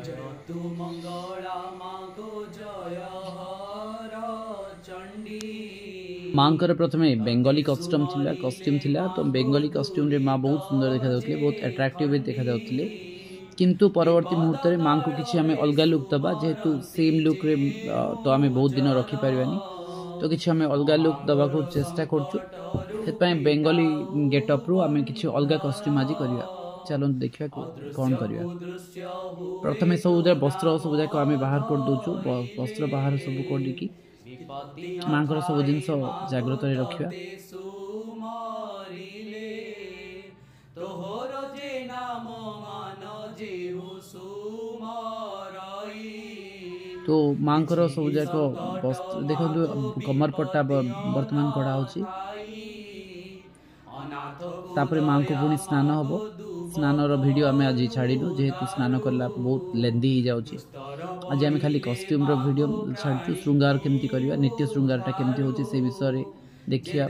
जयतु मंगला मागो जय हर चंडी। मांकर प्रथमे बेंगली कॉस्ट्यूम थिला तो बेंगली कॉस्ट्यूम रे माँ बहुत सुंदर देखा जाउतले, बहुत अट्रैक्टिव भी देखा जाउतले। किंतु परवर्ती मुहूर्त रे माँ को किसी आमे अलगा लुक दबा, जेहेतु सेम लुक रे तो आमे बहुत दिन रखी परिबानी, तो किसी आमे अलगा लुक दबा को चेष्टा करछु। सेतपय बेंगली गेटअप रु आमे किसी अलगा कॉस्ट्यूम आज करिया। चलो देखिया कौन करिया। प्रथमे सब वस्त्र सब जाक आमे बाहर कर दोछु, वस्त्र बाहर सब कर दिकी मांकर सब जिनस जागृत रे रखिया। तो मांकर सब जाक वस्त्र देखो कमर पट्टा वर्तमान कड़ा होची। तापरे मां को पुणी स्नान हबो। स्नान रो वीडियो आमे आज छाड़िलु, जेहेतु स्नान करला बहुत लेंदी ही जाउची। आज आमे खाली कॉस्ट्यूम रो वीडियो छाड़छु। श्रृंगार केमती करिया, नित्य श्रृंगारटा केमती होची से विषय रे देखिया।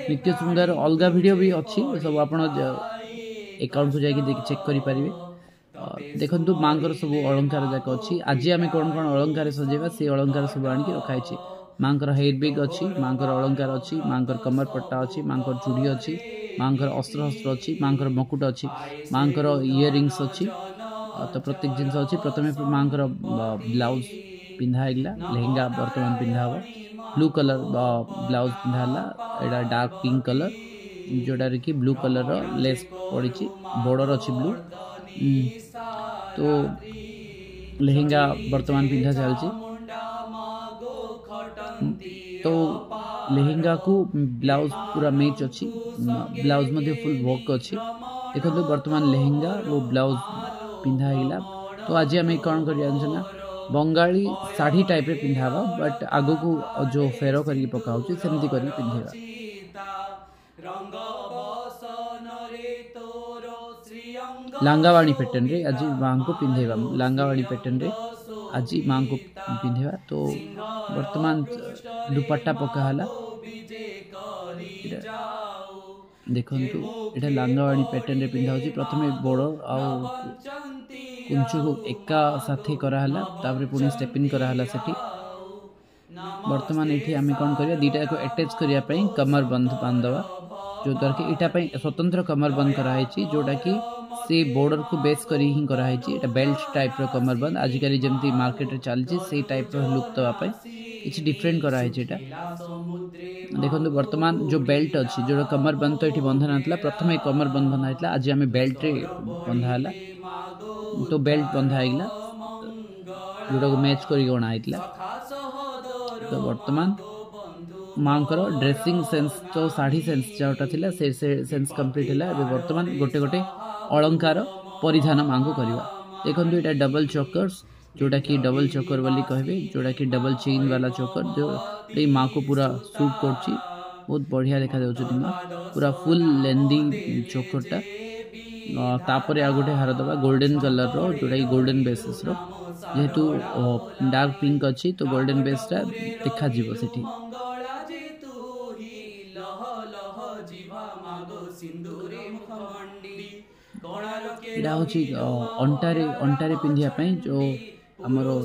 नित्य श्रृंगार अलगा वीडियो भी अछि, सब आपण अकाउंट को जाके देख चेक करि परिबे। देखंतु मांकर सब अलंकार जाक अछि। आज आमे कोन कोन अलंकार सजेबा से अलंकार सब आनी के रखाइ छी। मांकर हेयर बिग अछि, मांकर अलंकार अछि, मांकर कमर पट्टा अछि, मांकर चूड़ी अछि, मांकर अस्त्र हस्त्र अछि, मांकर मकुट अछि, मांकर इयरिंग्स अछि। तो प्रत्येक जिनस अछि। प्रथमे मांकर ब्लाउज पिंधा हेगला, लेहेंगा वर्तमान पिंधा हबो। ब्लू कलर ब्लाउज पिंधा हला, एडा डार्क पिंक कलर जोडा रे की ब्लू कलर रो लेस पड़ीची, बॉर्डर अछि ब्लू। तो लेहेंगा वर्तमान पिंधा चलची। तो लेहेंगा को ब्लाउज पूरा मैच अच्छी, ब्लाउज मध्य फुल वर्क अच्छी। देखो तो वर्तमान लेहेंगा वो ब्लाउज पिंधा हेला। तो आज आम कौन करना बंगाली साड़ी टाइप रे पिंधा हवा, बट आगो को जो फेरो करके पकाउछ सेमती करके पिंधेबा। लांगावाणी पैटर्न रे आज मां को पिंधेबा। लांगावाणी पैटर्न रे आज मां को पिंधेबा। तो वर्तमान दुपट्टा पका हला। देखंतु एटा लांगावाणी पैटर्न रे पिंधा होची। प्रथमे बॉर्डर आ कुंचु को एका साथी करा हला, तापरे पुनी स्टेपिंग करा हला सेठी। वर्तमान एठी आमे कोन करिया, दीटा को अटैच करिया पई कमर बंद बांधवा, जो दर के एटा पई स्वतंत्र कमर बंद करा हैची, जोटा की से बॉर्डर को बेस करी ही करा हैची। एटा बेल्ट टाइप रो कमर बंद आजिकली जेमती मार्केट रे चलची से टाइप रो लुक दवा पई किछि डिफरेंट करा हैची। एटा देखंतु वर्तमान जो बेल्ट अछि, जो कमर बंद तो एठी बंधा नथला, प्रथमे कमर बंद बंधा हैतला, आज आमे बेल्ट रे बंधा हला। तो बेल्ट बंधा हैगला, जोटा को मैच करी गणा हैतला। तो वर्तमान मांकर ड्रेसिंग सेंस तो साड़ी सेंस जोटा थिला से सेंस कंप्लीट हला। एबे वर्तमान गोटे गोटे अलंकार परिधान मांगो करबा। देखंतु एटा डबल चोकर्स, जोटा की डबल चोकर वाली कहबे, जोटा की डबल चेन वाला चोकर, जो ए मां को पूरा सूट करची। बहुत बढ़िया देखा जाउछ दिमा, पूरा फुल लेंदी चोकरटा। तापरे आ गोटे हार दबा गोल्डन कलर रो, जोटा की गोल्डन बेसिस रो, जेहेतु डार्क पिंक अछि तो गोल्डन बेसटा देखा जीवो सेठी। एटा होची अंटारे पिंधिया पई जो हमरो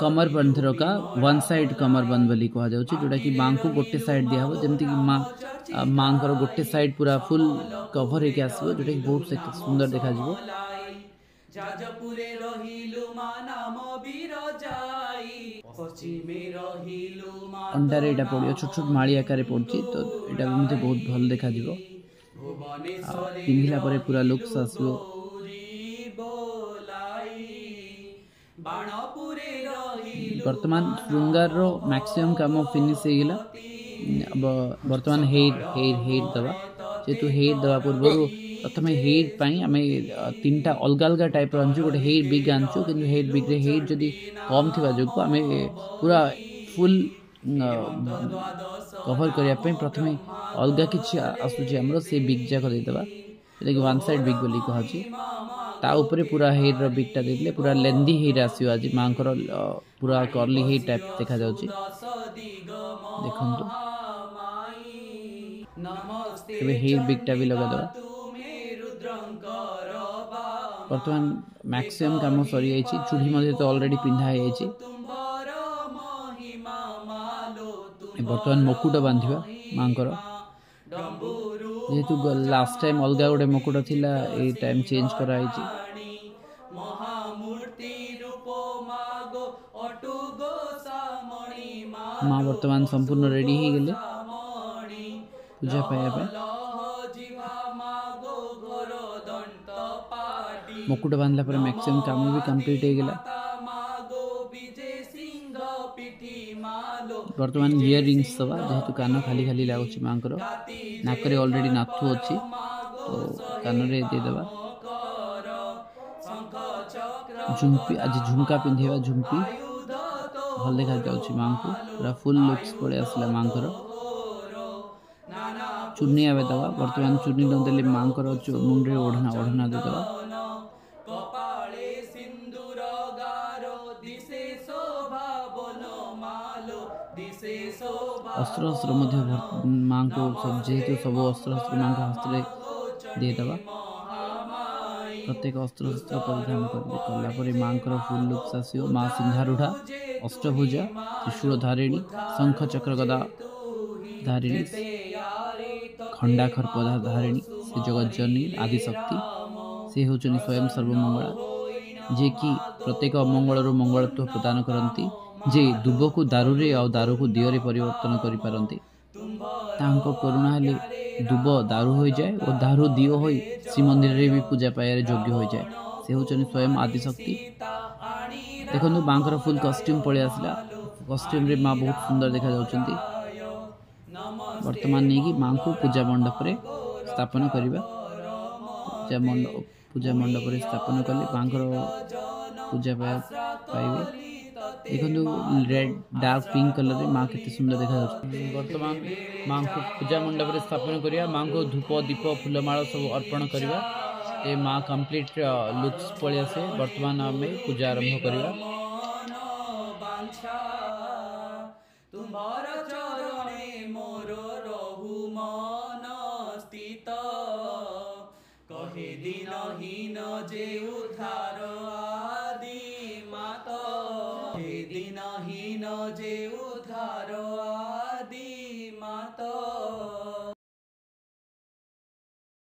कमर बंध का वन साइड कमर बंद बोली कहा जाउची, जोटा की मां को गोटे साइड दिया हो, जेमती की मां कर गोटे साइड पूरा फुल कवर हेके आसीबो, जोटा की बहुत सुंदर देखा जीवो। अंडारे एटा पड़ियो छोट छोट माली आकार पड़ची, तो एटा भी मते बहुत भल देखा जीवो। पिंधिला परे पूरा लुक्स आसीबो। वर्तमान श्रृंगार रो मैक्सिमम काम फिनिश हे गेला। अब वर्तमान हेयर दवा, जेतु हेयर दवा पूर्व प्रथमे हेयर पई आमे तीनटा अलगा अलगा टाइप रो आंचु। गोटे हेयर बिग आंचु, किंतु हेयर बिग रे हेयर जदी कम थिबा जोगु आमे पूरा फुल कवर करिया पई प्रथमे अलगा किछि आसुची हमरो से बिग जाक दे देबा, जेटा कि वन साइड बिग बोली कहछि। ता ऊपर पूरा हेयर रो बिगटा देले पूरा लेंदी हेयर आसीयो। आज मांकर पूरा कर्ली हेयर टाइप देखा जाउची। देखंतु एबे हेयर बिगटा भी लगा दबा। बर्तमान मैक्सिमम काम सरी जाइए चूड़ी मध्य तो ऑलरेडी पिंधा है बर्तमान मुकुट बांधिबा मांकर जेहेतु लास्ट टाइम अलग गोटे मुकुट थिला ए टाइम चेंज कराई माँ वर्तमान संपूर्ण रेडी हो गले पूजा पाइबा मुकुट बांधला पर मैक्सिमम काम भी कंप्लीट हो गला वर्तमान इयर रिंग्स दबा जेहेतु कान खाली खाली लगुच माँ नाकरे ऑलरेडी नाथु अच्छी तो कान रे देदेबा झुमपी आज झुमका पिंधेबा झुमपी भल देखा जाउछि माँ को पूरा फुल लुक्स पड़े आसला माँ चुन्नी आवे दबा वर्तमान चुन्नी न देले माँ मुंडे ओढ़ना ओढ़ना देदेबा अस्त्र अस्त्र माँ को सब जेहेतु सब अस्त्र अस्त्र माँ हस्त देदेबा प्रत्येक अस्त्र शस्त्र परिधान कलापर माँ फुल लुक्स आसो माँ सिंहारूढ़ा अष्टभुजा त्रिशूल धारिणी शंख चक्र गदा धारिणी खंडा खरपदा धारिणी से जगज्जननी आदिशक्ति से होचनी स्वयं सर्वमंगला जे कि प्रत्येक अमंगल मंगलत्व प्रदान करती जे दुब को दारू रे आ दारू को दियरे परिवर्तन करि पारंती तांको करुणा हेले दुब दारू हो जाए और दारू दियो होई श्रीमंदिर रे भी पूजा पाइबार योग्य हो जाए से होचनी स्वयं आदिशक्ति देखो माँ को फुल कॉस्ट्यूम पड़े आसला कॉस्ट्यूम रे माँ बहुत सुंदर देखा जाउछंती वर्तमान नहीं कि माँ को पूजा मंडप रे स्थापन करिबा पूजा मंडप रे स्थापन कले माँ पूजा पाइबे देखो रेड डार्क पिंक कलर रे माँ कितने सुंदर देखा वर्तमान माँ को पूजा मंडप रे स्थापन करिया माँ को धूप दीप फूलमाला सब अर्पण करिया ए माँ कंप्लीट लुक्स पड़े आसे वर्तमान आम पूजा आरंभ करिया कहे दिनहीन जे उद्धार आदि मात दिनहीन जे उद्धार आदि मात।